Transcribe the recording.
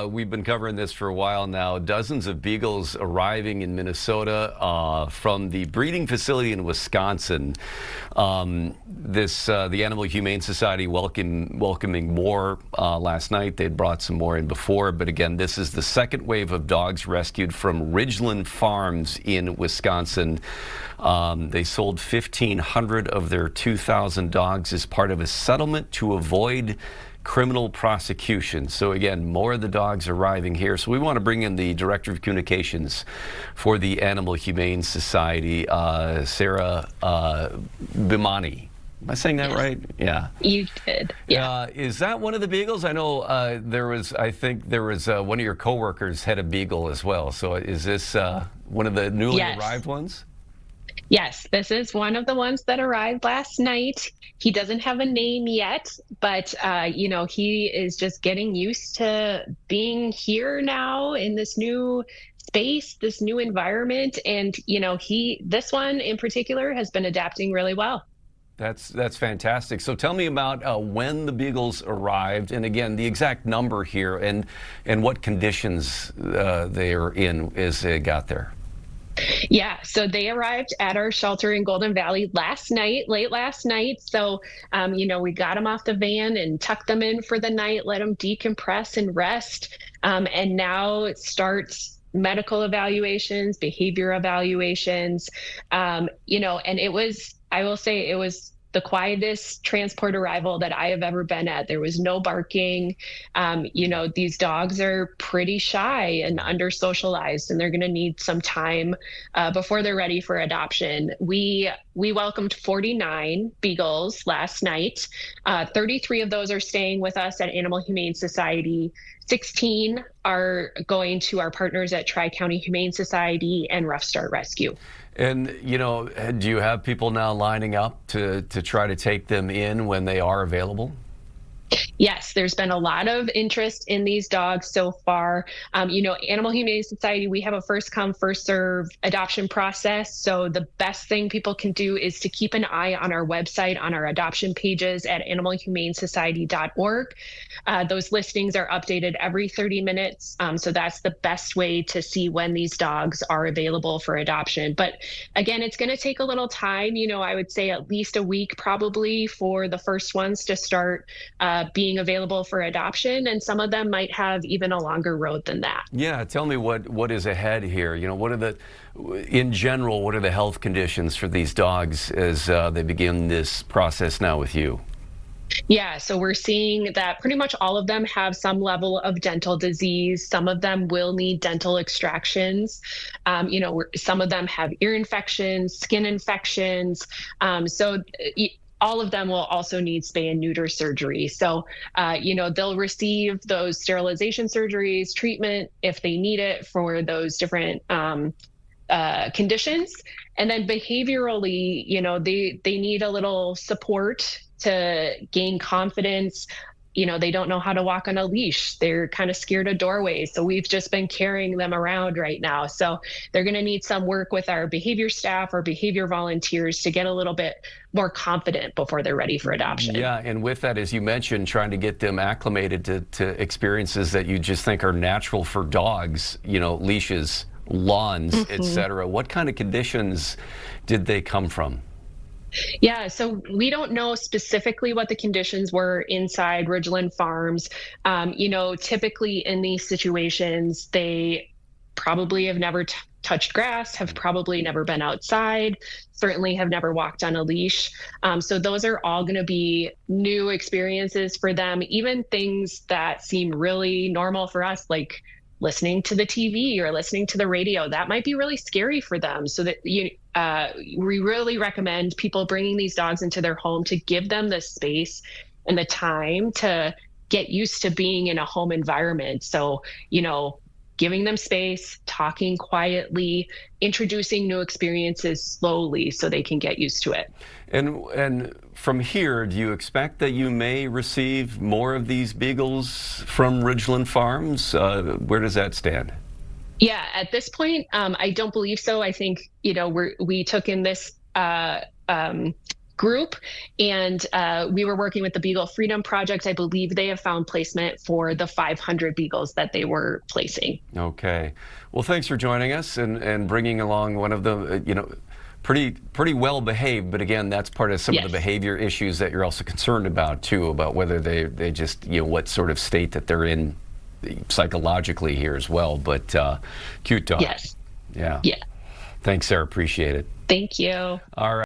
we've been covering this for a while now. Dozens of beagles arriving in Minnesota from the breeding facility in Wisconsin. The Animal Humane Society welcoming more last night. They'd brought some more in before, but again, this is the second wave of dogs rescued from Ridglan Farms in Wisconsin. They sold 1,500 of their 2,000 dogs as part of a settlement to avoid criminal prosecution. So again, more of the dogs arriving here. So we want to bring in the Director of Communications for the Animal Humane Society, Sarah Bhimani. Am I saying that right? Yeah. You did. Yeah. Is that one of the beagles? I know I think there was one of your coworkers had a beagle as well. So is this one of the newly arrived ones? Yes, this is one of the ones that arrived last night. He doesn't have a name yet, but he is just getting used to being here now in this new space, this new environment, and this one in particular has been adapting really well. That's fantastic. So tell me about when the beagles arrived, and again the exact number here, and what conditions they are in as they got there. Yeah, so they arrived at our shelter in Golden Valley late last night. So, we got them off the van and tucked them in for the night, let them decompress and rest. And now it starts medical evaluations, behavior evaluations, and I will say it was the quietest transport arrival that I have ever been at. There was no barking. These dogs are pretty shy and under socialized, and they're going to need some time before they're ready for adoption. We welcomed 49 beagles last night. 33 of those are staying with us at Animal Humane Society. 16 are going to our partners at Tri-County Humane Society and Rough Start Rescue. And, do you have people now lining up to try to take them in when they are available? Yes, there's been a lot of interest in these dogs so far. Animal Humane Society, we have a first come, first serve adoption process. So the best thing people can do is to keep an eye on our website, on our adoption pages at animalhumanesociety.org. Those listings are updated every 30 minutes. So that's the best way to see when these dogs are available for adoption. But again, it's going to take a little time. I would say at least a week probably for the first ones to start being available for adoption, and some of them might have even a longer road than that. Yeah, tell me what is ahead here. In general, what are the health conditions for these dogs as they begin this process now with you? Yeah, so we're seeing that pretty much all of them have some level of dental disease. Some of them will need dental extractions. Some of them have ear infections, skin infections. All of them will also need spay and neuter surgery. So, they'll receive those sterilization surgeries, treatment if they need it for those different conditions. And then behaviorally, they need a little support to gain confidence. They don't know how to walk on a leash. They're kind of scared of doorways. So we've just been carrying them around right now. So they're going to need some work with our behavior staff or behavior volunteers to get a little bit more confident before they're ready for adoption. Yeah, and with that, as you mentioned, trying to get them acclimated to experiences that you just think are natural for dogs, leashes, lawns, etc. What kind of conditions did they come from? Yeah, so we don't know specifically what the conditions were inside Ridglan Farms. Typically in these situations, they probably have never touched grass, have probably never been outside, certainly have never walked on a leash. So those are all going to be new experiences for them, even things that seem really normal for us, like listening to the TV or listening to the radio. That might be really scary for them. So that we really recommend people bringing these dogs into their home to give them the space and the time to get used to being in a home environment. So, giving them space, talking quietly, introducing new experiences slowly so they can get used to it. And from here, do you expect that you may receive more of these beagles from Ridglan Farms? Where does that stand? Yeah, at this point, I don't believe so. I think, we took in this group, and we were working with the Beagle Freedom Project. I believe they have found placement for the 500 beagles that they were placing. Okay. Well, thanks for joining us and bringing along one of the, pretty well behaved, but again, that's part of some of the behavior issues that you're also concerned about too, about whether they just, what sort of state that they're in psychologically here as well. But cute dog. Yes. Yeah. Yeah. Thanks, Sarah. Appreciate it. Thank you. All right.